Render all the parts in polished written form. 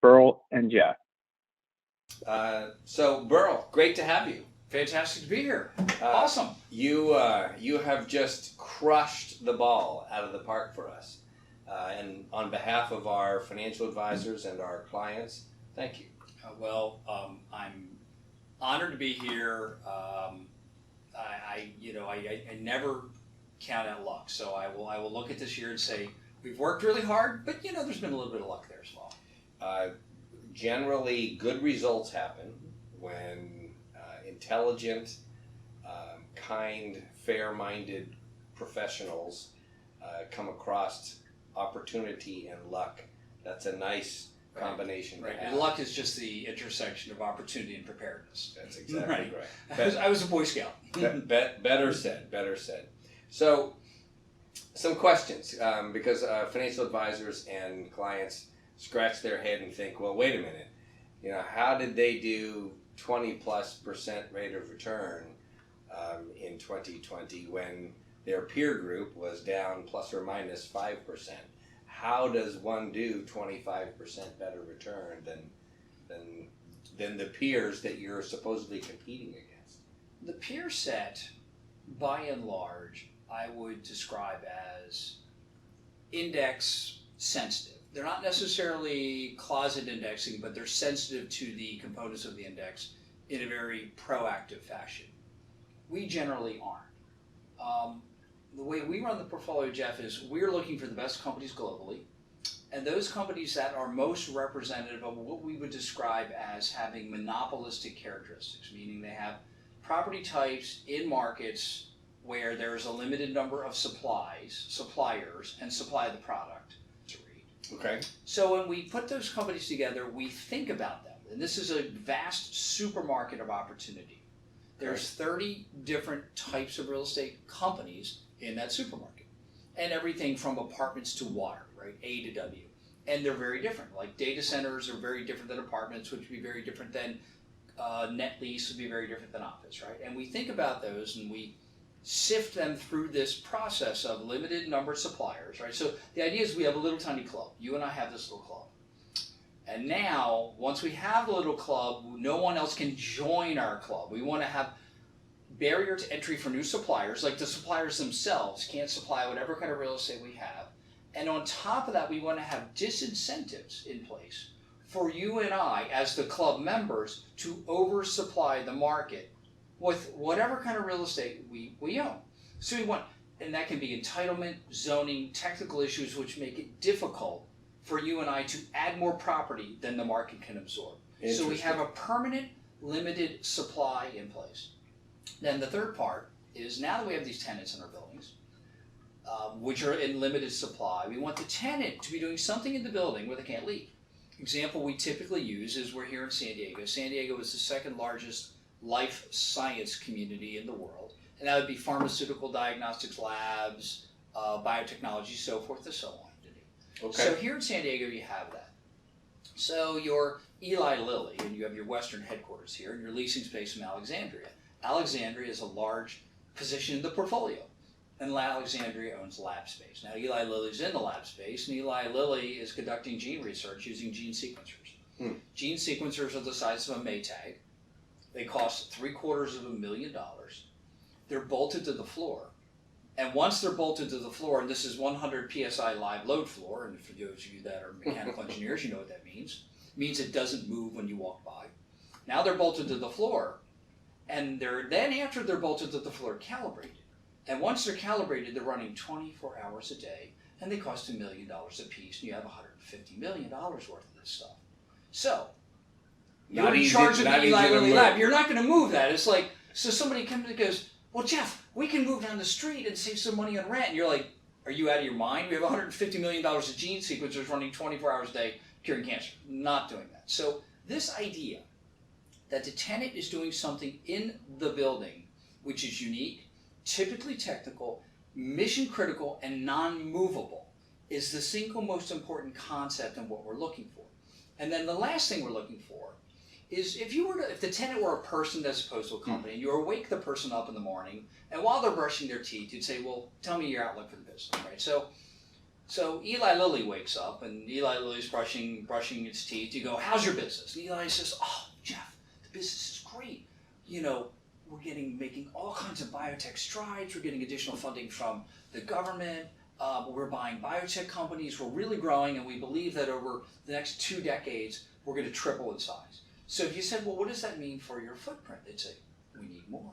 Burl and Jeff. So Burl, great to have you. Fantastic to be here. Awesome. You have just crushed the ball out of the park for us. And on behalf of our financial advisors and our clients, thank you. I'm honored to be here. I never count out luck, so I will look at this year and say we've worked really hard, but there's been a little bit of luck there as well. Generally, good results happen when intelligent, kind, fair-minded professionals come across opportunity and luck. That's a nice combination. Right. And luck is just the intersection of opportunity and preparedness. That's exactly right. I was a Boy Scout. Better said. So, some questions, because financial advisors and clients scratch their head and think, well, wait a minute, how did they do 20+% rate of return in 2020 when their peer group was down plus or minus 5%? How does one do 25% better return than the peers that you're supposedly competing against? The peer set, by and large, I would describe as index sensitive. They're not necessarily closet indexing, but they're sensitive to the components of the index in a very proactive fashion. We generally aren't. The way we run the portfolio, Jeff, is we're looking for the best companies globally, and those companies that are most representative of what we would describe as having monopolistic characteristics, meaning they have property types in markets where there's a limited number of suppliers, and supply the product to read. Okay. So when we put those companies together, we think about them, and this is a vast supermarket of opportunity. There's 30 different types of real estate companies in that supermarket, and everything from apartments to water, right? A to W. And they're very different. Like data centers are very different than apartments, which would be very different than net lease, would be very different than office, right? And we think about those and we sift them through this process of limited number of suppliers, right? So the idea is we have a little tiny club. You and I have this little club. And now, once we have a little club, no one else can join our club. We want to have barrier to entry for new suppliers, like the suppliers themselves can't supply whatever kind of real estate we have. And on top of that, we want to have disincentives in place for you and I, as the club members, to oversupply the market with whatever kind of real estate we own. So we want, and that can be entitlement, zoning, technical issues, which make it difficult for you and I to add more property than the market can absorb. So we have a permanent, limited supply in place. Then the third part is, now that we have these tenants in our buildings, which are in limited supply, we want the tenant to be doing something in the building where they can't leave. Example we typically use is we're here in San Diego. San Diego is the second largest life science community in the world, and that would be pharmaceutical diagnostics labs, biotechnology, so forth and so on. Okay. So here in San Diego you have that. So you're Eli Lilly, and you have your Western headquarters here, and you're leasing space from Alexandria. Alexandria is a large position in the portfolio, and Alexandria owns lab space. Now Eli Lilly's in the lab space, and Eli Lilly is conducting gene research using gene sequencers. Gene sequencers are the size of a Maytag. They cost $750,000. They're bolted to the floor. And once they're bolted to the floor, and this is 100 PSI live load floor, and for those of you that are mechanical engineers, you know what that means. It means it doesn't move when you walk by. Now they're bolted to the floor, and then after they're bolted to the floor, calibrated. And once they're calibrated, they're running 24 hours a day, and they cost $1 million a piece, and you have $150 million worth of this stuff. So, you're in charge of the Eli Lilly lab. You're not going to move that. It's like, so somebody comes and goes, well, Jeff, we can move down the street and save some money on rent. And you're like, are you out of your mind? We have $150 million of gene sequencers running 24 hours a day curing cancer. Not doing that. So this idea that the tenant is doing something in the building which is unique, typically technical, mission critical, and non-movable is the single most important concept in what we're looking for. And then the last thing we're looking for is if the tenant were a person as opposed to a company, and you wake the person up in the morning, and while they're brushing their teeth, you'd say, well, tell me your outlook for the business, right? So So Eli Lilly wakes up, and Eli Lilly's brushing its teeth. You go, how's your business? And Eli says, oh, Jeff, the business is great. You know, we're making all kinds of biotech strides. We're getting additional funding from the government. We're buying biotech companies. We're really growing, and we believe that over the next 2 decades, we're going to triple in size. So if you said, well, what does that mean for your footprint? They'd say, we need more.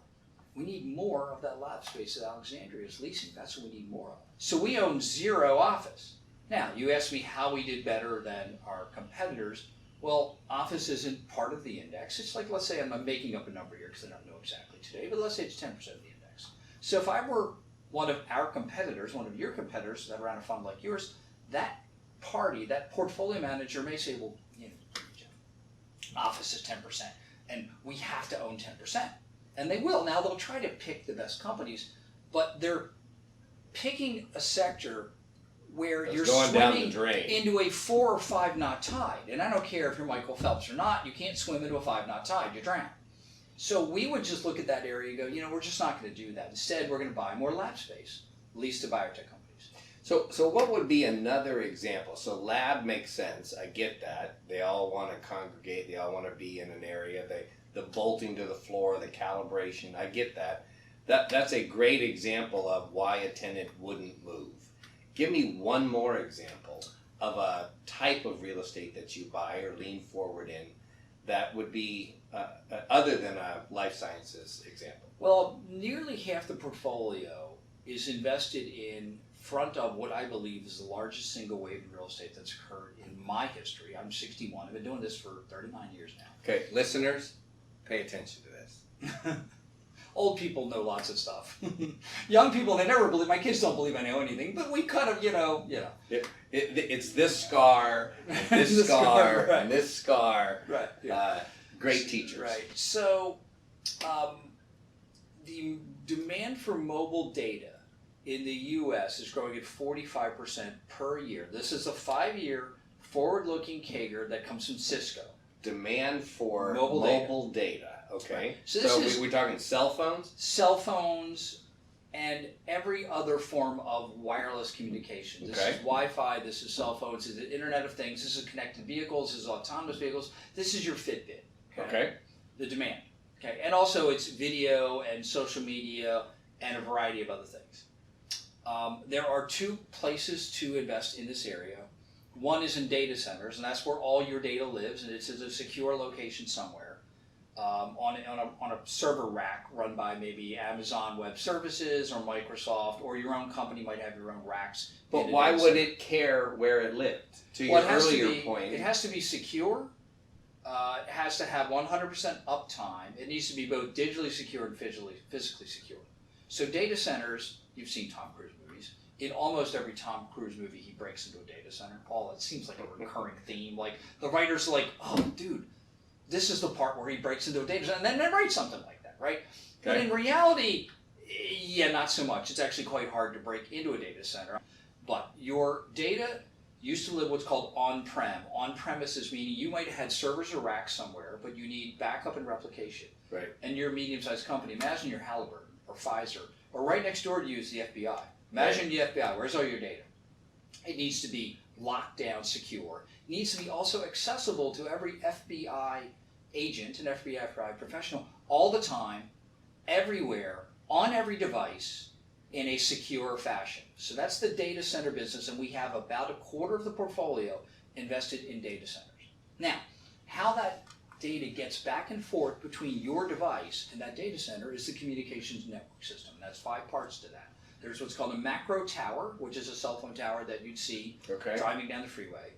We need more of that lab space that Alexandria is leasing. That's what we need more of. So we own 0 office. Now, you asked me how we did better than our competitors. Well, office isn't part of the index. It's like, let's say, I'm making up a number here because I don't know exactly today, but let's say it's 10% of the index. So if I were one of our competitors, one of your competitors that ran a fund like yours, that party, that portfolio manager may say, well, you know, office is 10%, and we have to own 10%. And they will. Now they'll try to pick the best companies, but they're picking a sector where you're swimming into a 4 or 5 knot tide. And I don't care if you're Michael Phelps or not, you can't swim into a 5 knot tide, you drown. So we would just look at that area and go, you know, we're just not going to do that. Instead, we're going to buy more lab space, leased to biotech companies. So what would be another example? So lab makes sense. I get that. They all want to congregate. They all want to be in an area. The bolting to the floor, the calibration. I get that. That's a great example of why a tenant wouldn't move. Give me one more example of a type of real estate that you buy or lean forward in that would be other than a life sciences example. Well, nearly half the portfolio is invested in front of what I believe is the largest single wave in real estate that's occurred in my history. I'm 61. I've been doing this for 39 years now. Okay, listeners, pay attention to this. Old people know lots of stuff. Young people, they never believe. My kids don't believe I know anything, but we kind of, you know. It's this scar, and this scar, right. and this scar. Right. Yeah. Great teachers. Right. So, the demand for mobile data in the U.S. is growing at 45% per year. This is a 5-year forward-looking CAGR that comes from Cisco. Demand for mobile data. Okay. Right. So we're talking cell phones? Cell phones and every other form of wireless communication. This is Wi-Fi, this is cell phones, this is Internet of Things, this is connected vehicles, this is autonomous vehicles, this is your Fitbit. Okay. The demand. Okay. And also it's video and social media and a variety of other things. There are 2 places to invest in this area. One is in data centers, and that's where all your data lives, and it's in a secure location somewhere. On a server rack run by maybe Amazon Web Services or Microsoft, or your own company might have your own racks. But why would it care where it lived? To your earlier point. It has to be secure. It has to have 100% uptime. It needs to be both digitally secure and physically secure. So data centers, you've seen Tom Cruise movies. In almost every Tom Cruise movie, he breaks into a data center. It seems like a recurring theme. Like the writers are like, oh, dude, this is the part where he breaks into a data center, and then they write something like that, right? Okay. But in reality, yeah, not so much. It's actually quite hard to break into a data center. But your data used to live what's called on-prem. On-premises meaning you might have had servers or racks somewhere, but you need backup and replication. Right. And you're a medium-sized company. Imagine you're Halliburton or Pfizer, or right next door to you is the FBI. Imagine the FBI. Where's all your data? It needs to be locked down, secure. It needs to be also accessible to every FBI agent and FBI professional all the time, everywhere, on every device, in a secure fashion. So that's the data center business, and we have about 1/4 of the portfolio invested in data centers. Now, how that data gets back and forth between your device and that data center is the communications network system. That's 5 parts to that. There's what's called a macro tower, which is a cell phone tower that you'd see driving down the freeway.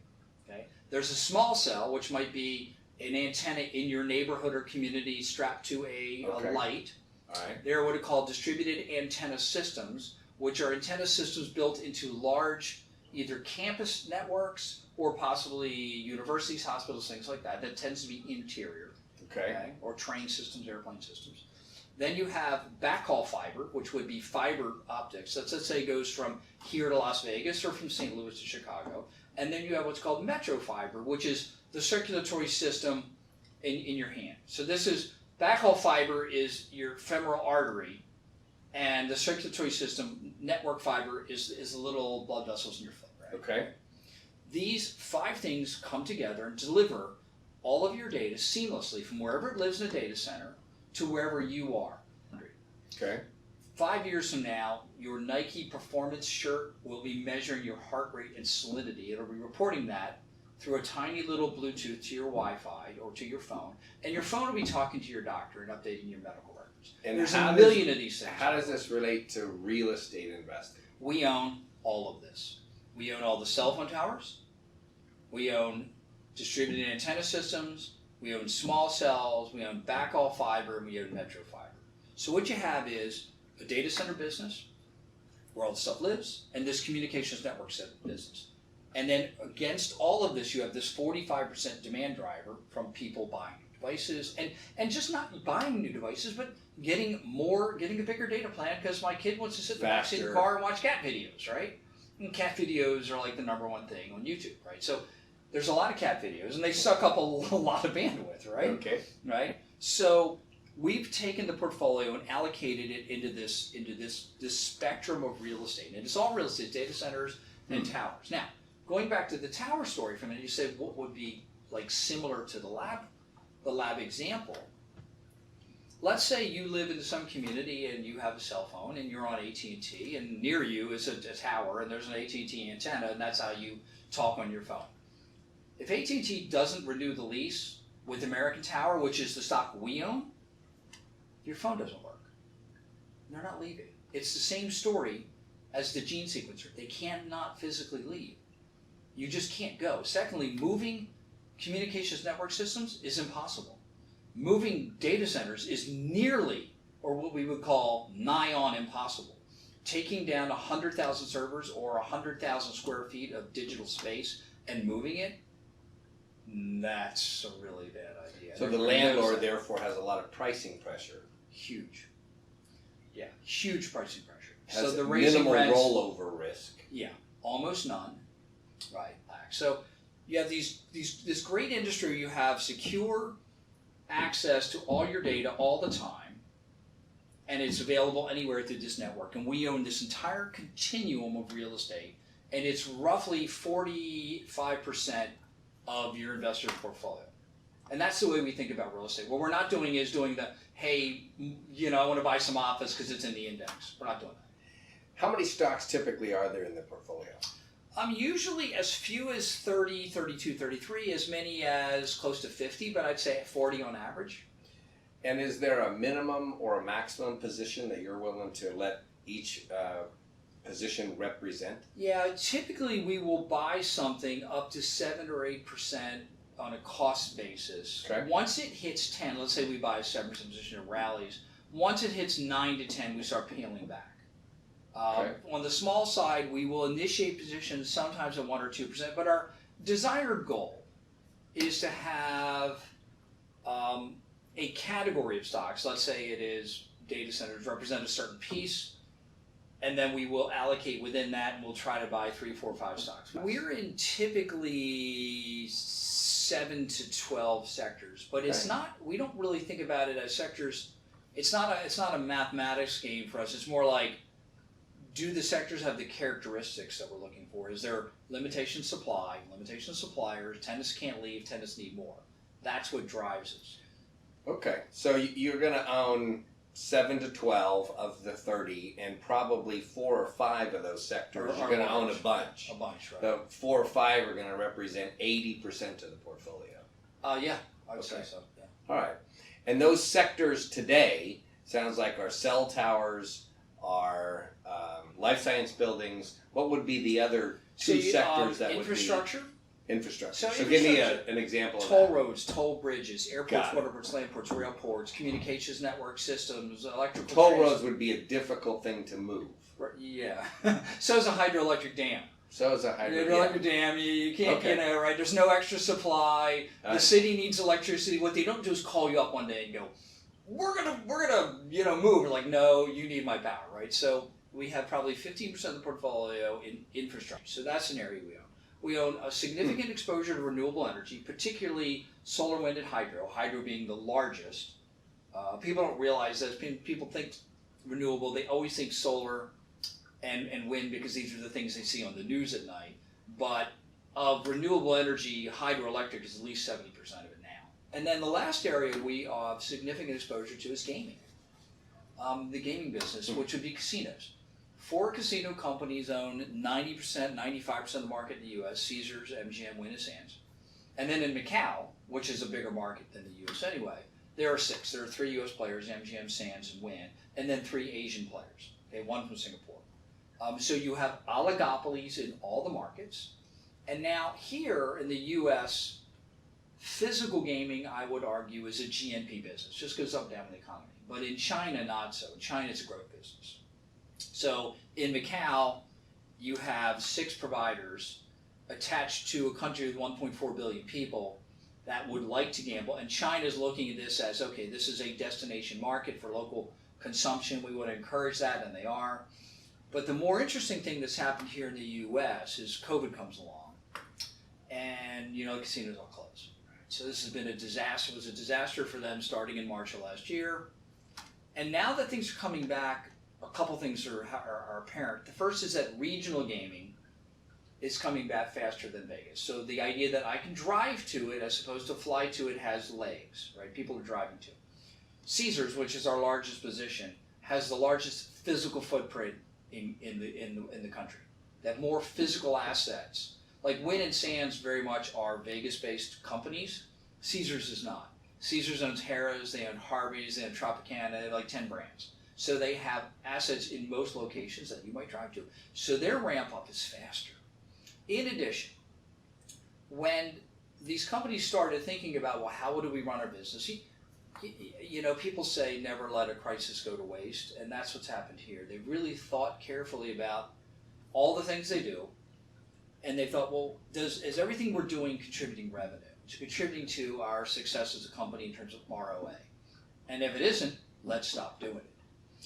Okay. There's a small cell, which might be an antenna in your neighborhood or community strapped to a light. All right. There are what are called distributed antenna systems, which are antenna systems built into large either campus networks or possibly universities, hospitals, things like that. That tends to be interior. Okay. Or train systems, airplane systems. Then you have backhaul fiber, which would be fiber optics. Let's say goes from here to Las Vegas or from St. Louis to Chicago. And then you have what's called metro fiber, which is the circulatory system in your hand. So this is, backhaul fiber is your femoral artery, and the circulatory system, network fiber, is the little blood vessels in your foot, right? Right? Okay. These 5 things come together and deliver all of your data seamlessly from wherever it lives in a data center to wherever you are. Okay. 5 years from now, your Nike performance shirt will be measuring your heart rate and salinity. It'll be reporting that through a tiny little Bluetooth to your Wi-Fi or to your phone, and your phone will be talking to your doctor and updating your medical records. And there's a million of these things. How does this relate to real estate investing? We own all of this. We own all the cell phone towers. We own distributed antenna systems. We own small cells. We own backhaul fiber, and we own metro fiber. So what you have is a data center business where all the stuff lives, and this communications network business. And then against all of this, you have this 45% demand driver from people buying new devices, and just not buying new devices, but getting a bigger data plan because my kid wants to sit in the backseat of the car and watch cat videos, right? And cat videos are like the #1 thing on YouTube, right? So there's a lot of cat videos, and they suck up a lot of bandwidth, right? Okay. Right? So we've taken the portfolio and allocated it into this spectrum of real estate. And it's all real estate, data centers and towers. Now, going back to the tower story for a minute, you said what would be like similar to the lab example. Let's say you live in some community and you have a cell phone and you're on AT&T, and near you is a tower and there's an AT&T antenna, and that's how you talk on your phone. If AT&T doesn't renew the lease with American Tower, which is the stock we own, your phone doesn't work. They're not leaving. It's the same story as the gene sequencer. They cannot physically leave. You just can't go. Secondly, moving communications network systems is impossible. Moving data centers is nearly, or what we would call nigh on impossible. Taking down 100,000 servers or 100,000 square feet of digital space and moving it, that's a really bad idea. So the landlord therefore has a lot of pricing pressure. Huge. Yeah, huge pricing pressure. Has so the raising minimal rents, rollover risk. Yeah, almost none. Right. So you have this great industry. You have secure access to all your data all the time, and it's available anywhere through this network. And we own this entire continuum of real estate, and it's roughly 45% of your investor's portfolio. And that's the way we think about real estate. What we're not doing is doing the, hey, I want to buy some office because it's in the index. We're not doing that. How many stocks typically are there in the portfolio? Usually as few as 30, 32, 33, as many as close to 50, but I'd say 40 on average. And is there a minimum or a maximum position that you're willing to let each position represent? Yeah, typically we will buy something up to 7 or 8% on a cost basis. Okay. Once it hits 10, let's say we buy a 7% position, it rallies. Once it hits 9 to 10, we start peeling back. Okay. On the small side, we will initiate positions sometimes at 1 or 2%, but our desired goal is to have a category of stocks. Let's say it is data centers represent a certain piece, and then we will allocate within that, and we'll try to buy 3, 4, 5 stocks. We're in typically 7 to 12 sectors, but it's not. We don't really think about it as sectors. It's not a mathematics game for us. It's more like, do the sectors have the characteristics that we're looking for? Is there limitation supply, limitation suppliers, tenants can't leave, tenants need more? That's what drives us. Okay, so you're going to own 7 to 12 of the 30, and probably 4 or 5 of those sectors you're going to own a bunch. A bunch, right. The 4 or 5 are going to represent 80% of the portfolio. Yeah, I would say so. Yeah. All right. And those sectors today, sounds like our cell towers, our life science buildings. What would be the other two sectors that infrastructure? Would be infrastructure? So give me an example toll of that. roads, toll bridges, airports, waterports, landports, railports, communications network systems, electrical. Toll roads would be a difficult thing to move. Yeah. So is a hydroelectric dam. So is a hydroelectric dam. You can't, right? There's no extra supply. The city needs electricity. What they don't do is call you up one day and go, we're gonna move. We're like, no, you need my power, right? So we have probably 15% of the portfolio in infrastructure. So that's an area we own. We own a significant exposure to renewable energy, particularly solar, wind, and hydro. Hydro being the largest. People don't realize that. People think renewable. They always think solar and wind because these are the things they see on the news at night. but of renewable energy, hydroelectric is at least 70% of it now. And then the last area we have significant exposure to is gaming. The gaming business, which would be casinos. 4 casino companies own 90%, 95% of the market in the U.S., Caesars, MGM, Wynn, and Sands. And then in Macau, which is a bigger market than the U.S. anyway, there are 6. There are 3 U.S. players, MGM, Sands, and Wynn, and then 3 Asian players. Okay, 1 from Singapore. So you have oligopolies in all the markets. And now here in the U.S., physical gaming, I would argue, is a GNP business. Just goes up and down in the economy. But in China, not so. In China, it's a growth business. So in Macau, you have 6 providers attached to a country with 1.4 billion people that would like to gamble. And China's looking at this as, okay, this is a destination market for local consumption. We want to encourage that, and they are. But the more interesting thing that's happened here in the U.S. is COVID comes along, and the casinos all close. So this has been a disaster. It was a disaster for them starting in March of last year. And now that things are coming back, a couple things are apparent. The first is that regional gaming is coming back faster than Vegas. So the idea that I can drive to it as opposed to fly to it has legs, right? People are driving to it. Caesars, which is our largest position, has the largest physical footprint in the country. They have more physical assets. Like Wynn and Sands very much are Vegas-based companies. Caesars is not. Caesars owns Harrah's, they own Harvey's, they own Tropicana, they have like 10 brands. So they have assets in most locations that you might drive to. So their ramp up is faster. In addition, when these companies started thinking about, well, how do we run our business? People say never let a crisis go to waste, and that's what's happened here. They really thought carefully about all the things they do, and they thought, well, is everything we're doing contributing revenue? It's contributing to our success as a company in terms of ROA. And if it isn't, let's stop doing it.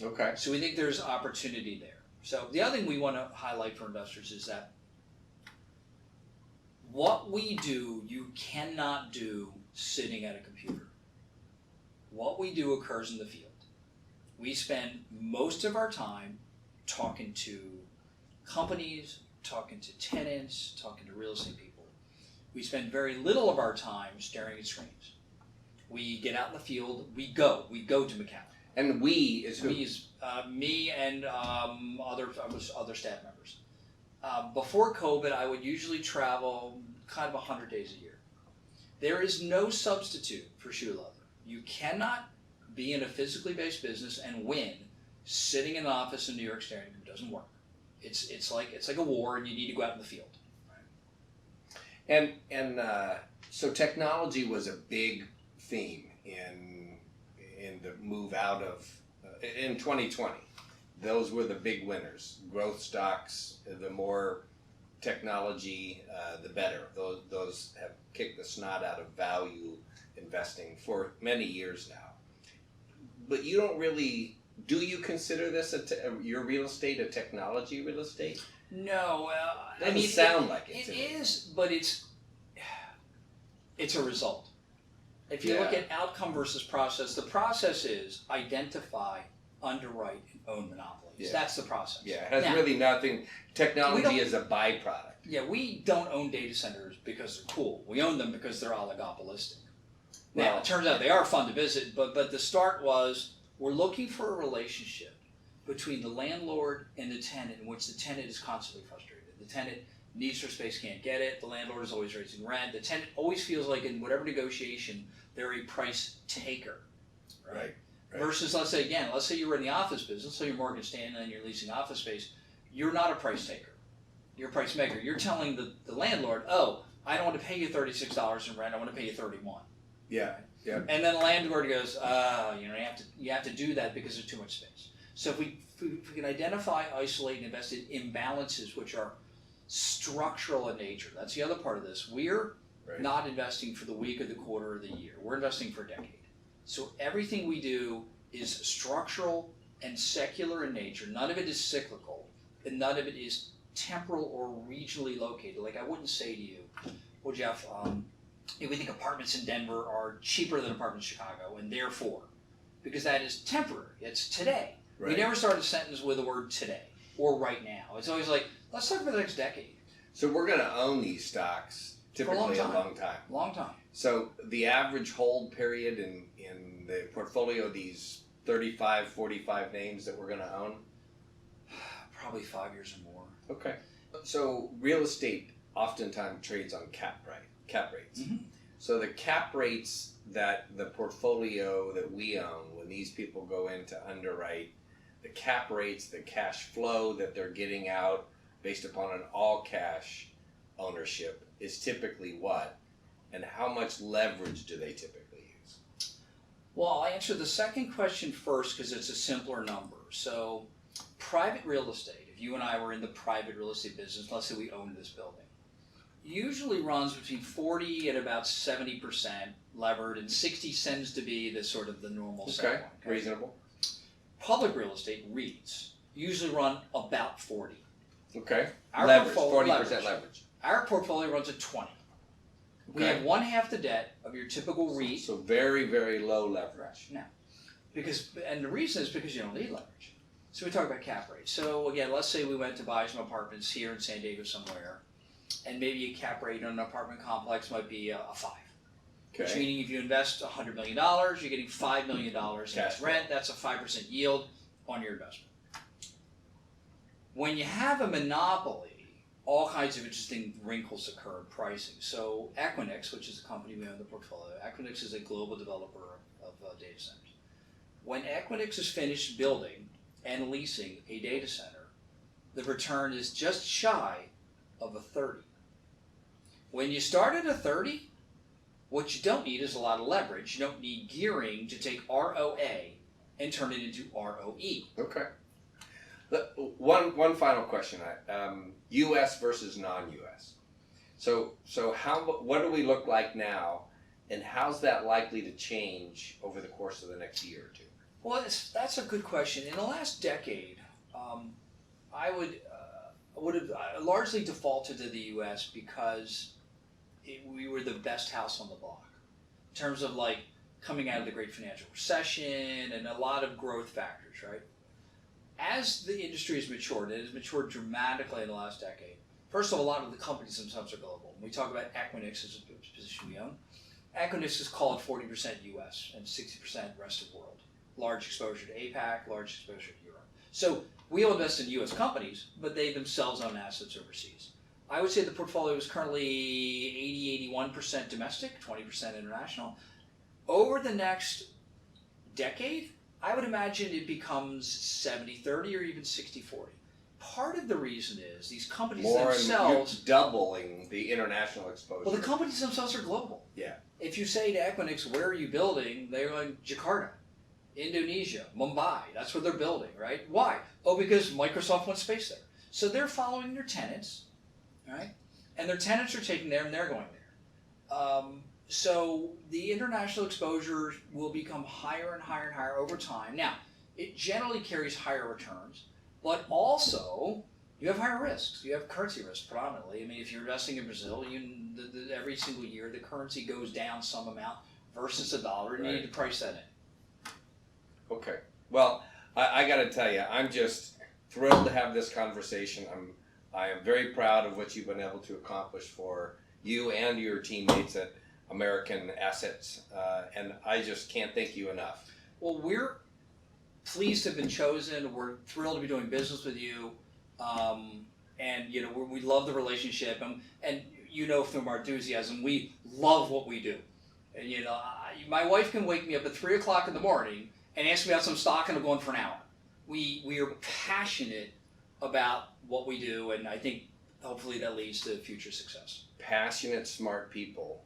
Okay. So we think there's opportunity there. So the other thing we want to highlight for investors is that what we do, you cannot do sitting at a computer. What we do occurs in the field. We spend most of our time talking to companies, talking to tenants, talking to real estate people. We spend very little of our time staring at screens. We get out in the field, we go to Macau. And we is who? We is me and other staff members. Before COVID, I would usually travel kind of 100 days a year. There is no substitute for shoe leather. You cannot be in a physically based business and win sitting in an office in New York staring. It doesn't work. It's like a war, and you need to go out in the field. And so technology was a big theme in the move out of in 2020. Those were the big winners. Growth stocks, the more technology, the better. Those have kicked the snot out of value investing for many years now. But you don't really, do you consider this your real estate a technology real estate? No, Doesn't sound like it. It is, but it's a result. If you look at outcome versus process, the process is identify, underwrite, and own monopolies. Yeah. That's the process. Yeah, it has really nothing. Technology is a byproduct. Yeah, we don't own data centers because they're cool. We own them because they're oligopolistic. Now, it turns out they are fun to visit, but the start was we're looking for a relationship between the landlord and the tenant in which the tenant is constantly frustrated. The tenant needs their space, can't get it. The landlord is always raising rent. The tenant always feels like in whatever negotiation, they're a price taker, right? Versus, let's say you were in the office business, so you're Morgan Stanley and you're leasing office space. You're not a price taker. You're a price maker. You're telling the landlord, oh, I don't want to pay you $36 in rent. I want to pay you $31. Yeah. Yeah. And then the landlord goes, you have to do that because there's too much space. So if we can identify, isolate, and invest in imbalances which are structural in nature, that's the other part of this. We're not investing for the week or the quarter or the year. We're investing for a decade. So everything we do is structural and secular in nature. None of it is cyclical, and none of it is temporal or regionally located. Like I wouldn't say to you, well, Jeff, we think apartments in Denver are cheaper than apartments in Chicago, and therefore, because that is temporary. It's today. Right. We never start a sentence with the word today or right now. It's always like, let's talk about the next decade. So we're going to own these stocks typically a long time. Long time. So the average hold period in the portfolio, these 35, 45 names that we're going to own? Probably 5 years or more. Okay. So real estate oftentimes trades on cap rates. Mm-hmm. So the cap rates that the portfolio that we own, when these people go in to underwrite, the cap rates, the cash flow that they're getting out based upon an all cash ownership is typically what? And how much leverage do they typically use? Well, I'll answer the second question first because it's a simpler number. So private real estate, if you and I were in the private real estate business, let's say we owned this building, usually runs between 40 and about 70% levered, and 60 tends to be the sort of the normal set one. Okay, reasonable. Public real estate, REITs, usually run about 40. Okay. Our Leverage, portfolio- 40% leverage. Our portfolio runs at 20. We Okay. have one half the debt of your typical REIT. So very, very low leverage. Now, and the reason is because you don't need leverage. So we talk about cap rates. So again, let's say we went to buy some apartments here in San Diego somewhere, and maybe a cap rate on an apartment complex might be a 5. Which Okay. meaning if you invest $100 million, you're getting $5 million in Cash flow. rent. That's a 5% yield on your investment. When you have a monopoly, all kinds of interesting wrinkles occur in pricing. So Equinix, which is a company we own the portfolio, Equinix is a global developer of data centers. When Equinix is finished building and leasing a data center, the return is just shy of a 30. When you start at a 30, what you don't need is a lot of leverage. You don't need gearing to take ROA and turn it into ROE. Okay. One final question. U.S. versus non-U.S. So what do we look like now, and how's that likely to change over the course of the next year or two? Well, that's a good question. In the last decade, I would have largely defaulted to the U.S. because we were the best house on the block in terms of like coming out of the great financial recession and a lot of growth factors, right? As the industry has matured, it has matured dramatically in the last decade. First of all, a lot of the companies themselves are global. When we talk about Equinix as a position we own, Equinix is called 40% U.S. and 60% rest of the world. Large exposure to APAC, large exposure to Europe. So we all invest in U.S. companies, but they themselves own assets overseas. I would say the portfolio is currently 80-81% domestic, 20% international. Over the next decade, I would imagine it becomes 70-30 or even 60-40. Part of the reason is these companies themselves... doubling the international exposure. Well, the companies themselves are global. Yeah. If you say to Equinix, where are you building? They're like Jakarta, Indonesia, Mumbai. That's where they're building, right? Why? Oh, because Microsoft wants space there. So they're following their tenants, right? And their tenants are taking there and they're going there. So the international exposure will become higher and higher and higher over time. Now, it generally carries higher returns, but also you have higher risks. You have currency risk predominantly. I mean, if you're investing in Brazil, every single year the currency goes down some amount versus the dollar, and you need to price that in. Okay. Well, I got to tell you, I'm just thrilled to have this conversation. I am very proud of what you've been able to accomplish for you and your teammates at American Assets, and I just can't thank you enough. Well, we're pleased to have been chosen. We're thrilled to be doing business with you, and we love the relationship, and from our enthusiasm, we love what we do. And my wife can wake me up at 3 o'clock in the morning and ask me about some stock, and I'm going for an hour. We are passionate about what we do, and I think hopefully that leads to future success. Passionate, smart people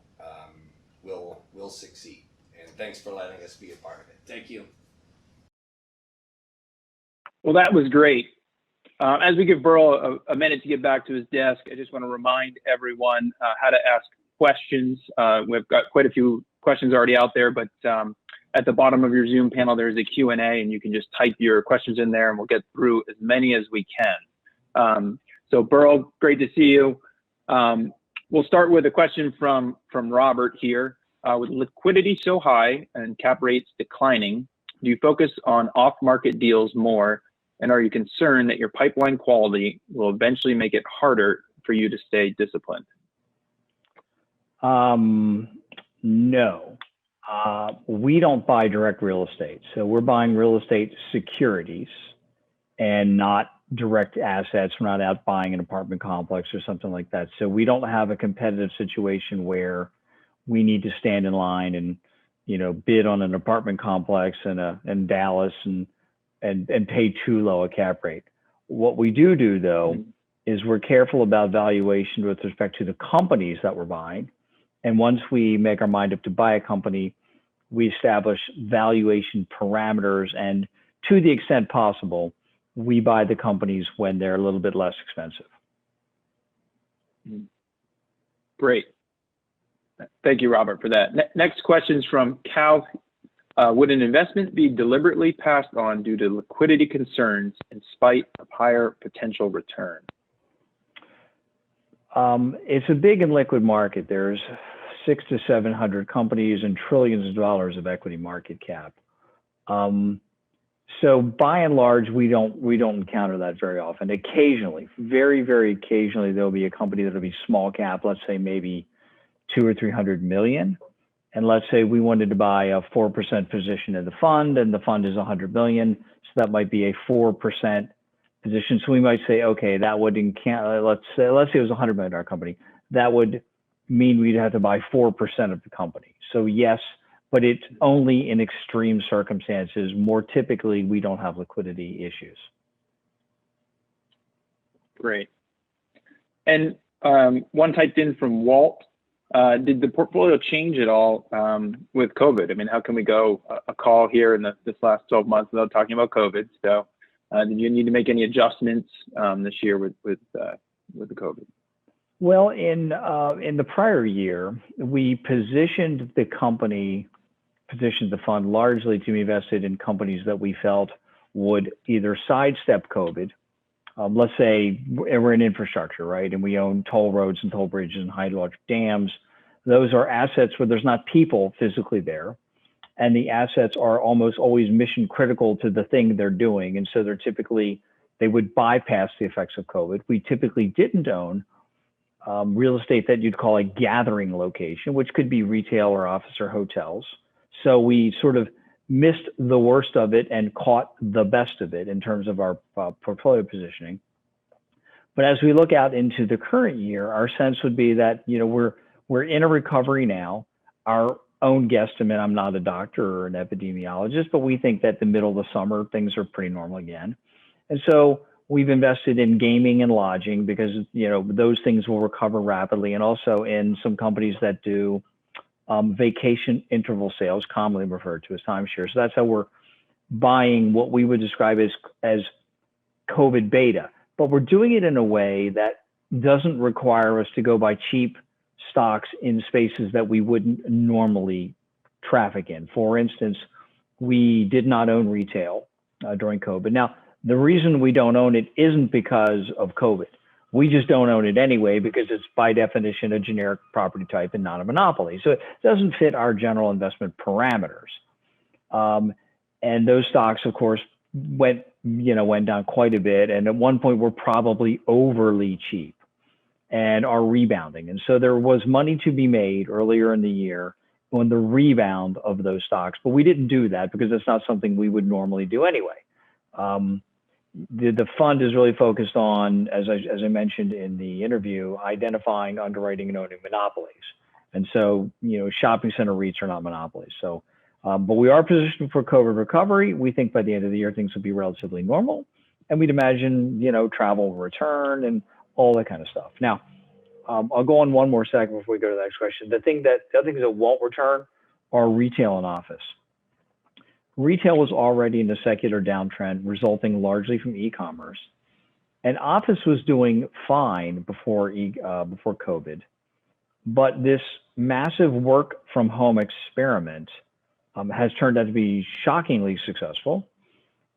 will succeed. And thanks for letting us be a part of it. Thank you. Well, that was great. As we give Burl a minute to get back to his desk, I just want to remind everyone how to ask questions. We've got quite a few questions already out there, but at the bottom of your Zoom panel, there's a Q&A, and you can just type your questions in there, and we'll get through as many as we can. So Burl, great to see you. We'll start with a question from Robert here. With liquidity so high and cap rates declining, do you focus on off-market deals more, and are you concerned that your pipeline quality will eventually make it harder for you to stay disciplined? No, we don't buy direct real estate. So we're buying real estate securities and not direct assets. We're not out buying an apartment complex or something like that. So we don't have a competitive situation where we need to stand in line and, bid on an apartment complex in Dallas and pay too low a cap rate. What we do though, is we're careful about valuation with respect to the companies that we're buying. And once we make our mind up to buy a company, we establish valuation parameters. And to the extent possible, we buy the companies when they're a little bit less expensive. Great. Thank you, Robert, for that. Next question is from Cal. Would an investment be deliberately passed on due to liquidity concerns in spite of higher potential return? It's a big and liquid market. There's 600 to 700 companies and trillions of dollars of equity market cap. So by and large, we don't encounter that very often. Occasionally, very, very occasionally, there'll be a company that'll be small cap, let's say maybe 200 or 300 million. And let's say we wanted to buy a 4% position in the fund, and the fund is 100 million. So that might be a 4% position. So we might say, okay, that would let's say it was a $100 million company. That would mean we'd have to buy 4% of the company. So yes, but it's only in extreme circumstances. More typically, we don't have liquidity issues. Great. And one typed in from Walt. Did the portfolio change at all with COVID? I mean, how can we go a call here in this last 12 months without talking about COVID? So did you need to make any adjustments this year with the COVID? Well, in the prior year, we positioned the fund largely to be invested in companies that we felt would either sidestep COVID. Let's say we're in infrastructure, right? And we own toll roads and toll bridges and hydroelectric dams. Those are assets where there's not people physically there. And the assets are almost always mission critical to the thing they're doing. And so they would bypass the effects of COVID. We typically didn't own real estate that you'd call a gathering location, which could be retail or office or hotels. So we sort of missed the worst of it and caught the best of it in terms of our portfolio positioning. But as we look out into the current year, our sense would be that we're in a recovery now. Our own guesstimate, I'm not a doctor or an epidemiologist, but we think that the middle of the summer, things are pretty normal again. And so we've invested in gaming and lodging because, those things will recover rapidly, and also in some companies that do vacation interval sales, commonly referred to as timeshare. So that's how we're buying what we would describe as COVID beta. But we're doing it in a way that doesn't require us to go buy cheap stocks in spaces that we wouldn't normally traffic in. For instance, we did not own retail during COVID. Now, the reason we don't own it isn't because of COVID. We just don't own it anyway because it's by definition a generic property type and not a monopoly. So it doesn't fit our general investment parameters. And those stocks, of course, went down quite a bit. And at one point, were probably overly cheap and are rebounding. And so there was money to be made earlier in the year on the rebound of those stocks. But we didn't do that because it's not something we would normally do anyway. The fund is really focused on, as I mentioned in the interview, identifying, underwriting, and owning monopolies. And so, shopping center REITs are not monopolies. So, but we are positioned for COVID recovery. We think by the end of the year, things will be relatively normal. And we'd imagine, travel will return and all that kind of stuff. Now, I'll go on one more second before we go to the next question. The other things that won't return are retail and office. Retail was already in a secular downtrend, resulting largely from e-commerce, and office was doing fine before COVID. But this massive work from home experiment has turned out to be shockingly successful,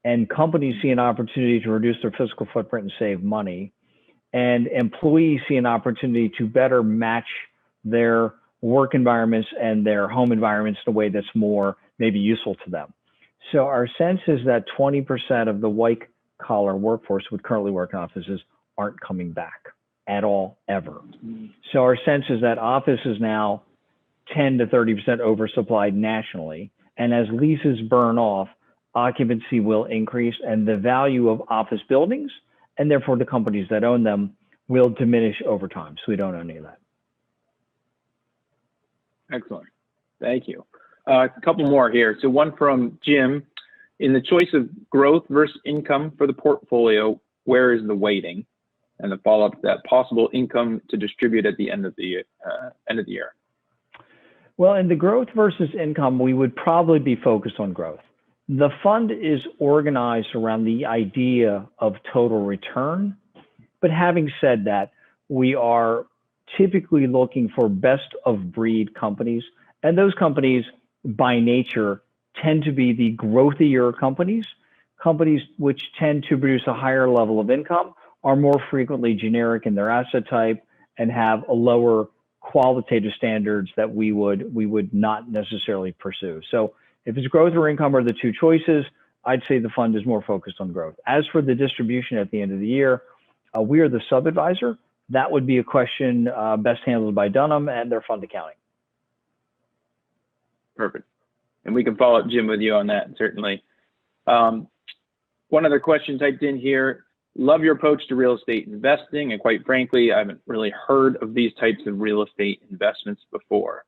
and companies see an opportunity to reduce their physical footprint and save money, and employees see an opportunity to better match their work environments and their home environments in a way that's more maybe useful to them. So our sense is that 20% of the white collar workforce who would currently work in offices aren't coming back. at all, ever. So our sense is that office is now 10 to 30% oversupplied nationally. And as leases burn off, occupancy will increase and the value of office buildings, and therefore the companies that own them, will diminish over time. So we don't own any of that. Excellent. Thank you. A couple more here. So one from Jim. In the choice of growth versus income for the portfolio, where is the weighting? And the follow-up to that, possible income to distribute at the end of the year. Well, in the growth versus income, we would probably be focused on growth. The fund is organized around the idea of total return. But having said that, we are typically looking for best of breed companies. And those companies, by nature, tend to be the growthier companies. Companies which tend to produce a higher level of income are more frequently generic in their asset type and have a lower qualitative standards that we would not necessarily pursue. So if it's growth or income are the two choices, I'd say the fund is more focused on growth. As for the distribution at the end of the year, we are the sub-advisor. That would be a question best handled by Dunham and their fund accounting. Perfect. And we can follow up, Jim, with you on that, certainly. One other question typed in here. Love your approach to real estate investing. And quite frankly, I haven't really heard of these types of real estate investments before.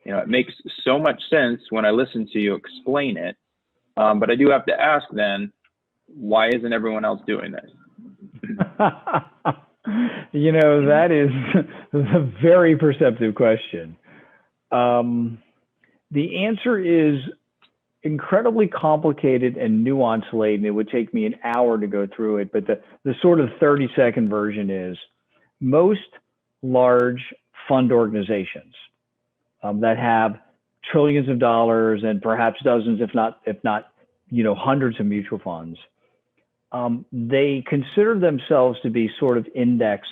You know, it makes so much sense when I listen to you explain it. But I do have to ask then, why isn't everyone else doing this? You know, that is a very perceptive question. The answer is incredibly complicated and nuance laden. It would take me an hour to go through it, but the sort of 30-second version is most large fund organizations that have trillions of dollars and perhaps dozens, if not, you know, hundreds of mutual funds. They consider themselves to be sort of index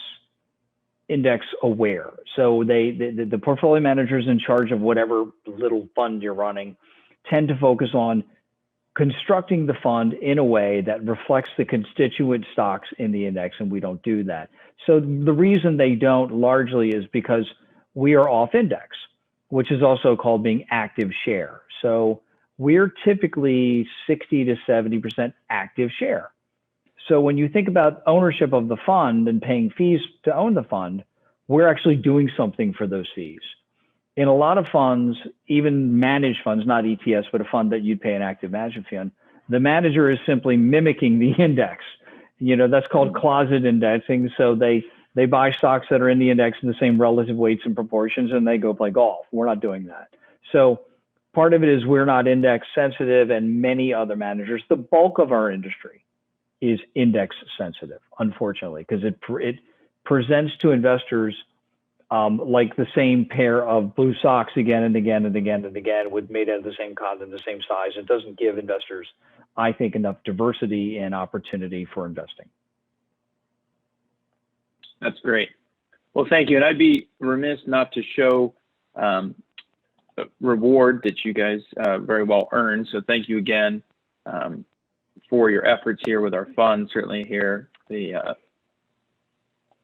aware. So the portfolio managers in charge of whatever little fund you're running tend to focus on constructing the fund in a way that reflects the constituent stocks in the index, and we don't do that. So the reason they don't largely is because we are off index, which is also called being active share. So we're typically 60 to 70% active share. So when you think about ownership of the fund and paying fees to own the fund, we're actually doing something for those fees. In a lot of funds, even managed funds, not ETFs, but a fund that you'd pay an active management fee on, the manager is simply mimicking the index. You know, that's called closet indexing. So they buy stocks that are in the index in the same relative weights and proportions, and they go play golf. We're not doing that. So part of it is we're not index sensitive, and many other managers, the bulk of our industry is index sensitive, unfortunately, because it presents to investors like the same pair of blue socks again and again and again and again, with made out of the same content, the same size. It doesn't give investors, I think, enough diversity and opportunity for investing. That's great. Well, thank you. And I'd be remiss not to show a reward that you guys very well earned. So thank you again for your efforts here with our fund. Certainly here, the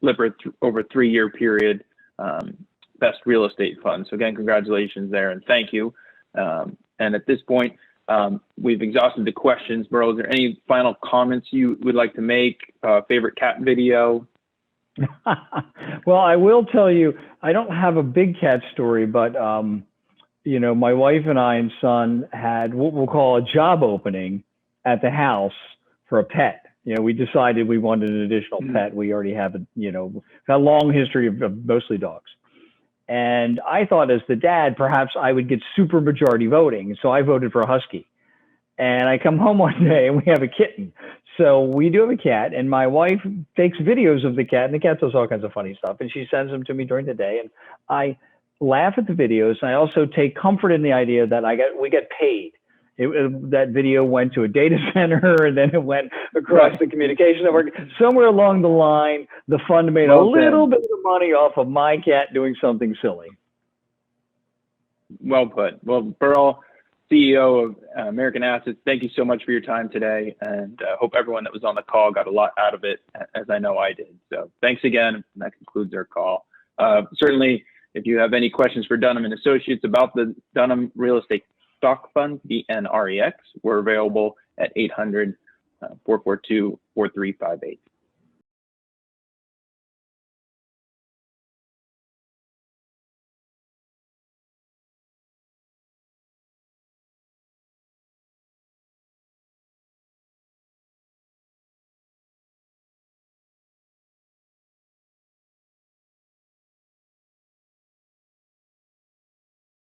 Lipper over 3-year period best real estate fund. So again, congratulations there and thank you. And at this point, we've exhausted the questions. Burl, is there any final comments you would like to make? Favorite cat video? Well, I will tell you, I don't have a big cat story, but you know, my wife and I and son had what we'll call a job opening at the house for a pet. You know, we decided we wanted an additional pet. We already have a long history of mostly dogs. And I thought as the dad, perhaps I would get super majority voting. So I voted for a husky. And I come home one day and we have a kitten. So we do have a cat, and my wife takes videos of the cat, and the cat does all kinds of funny stuff. And she sends them to me during the day. And I laugh at the videos. And I also take comfort in the idea that we get paid. That video went to a data center, and then it went across the communication network. Somewhere along the line, the fund made a little bit of money off of my cat doing something silly. Well put. Well, Burl, CEO of American Assets, thank you so much for your time today, and hope everyone that was on the call got a lot out of it, as I know I did. So thanks again, and that concludes our call. Certainly, if you have any questions for Dunham and Associates about the Dunham Real Estate Stock Fund, DNREX, we're available at 800-442-4358.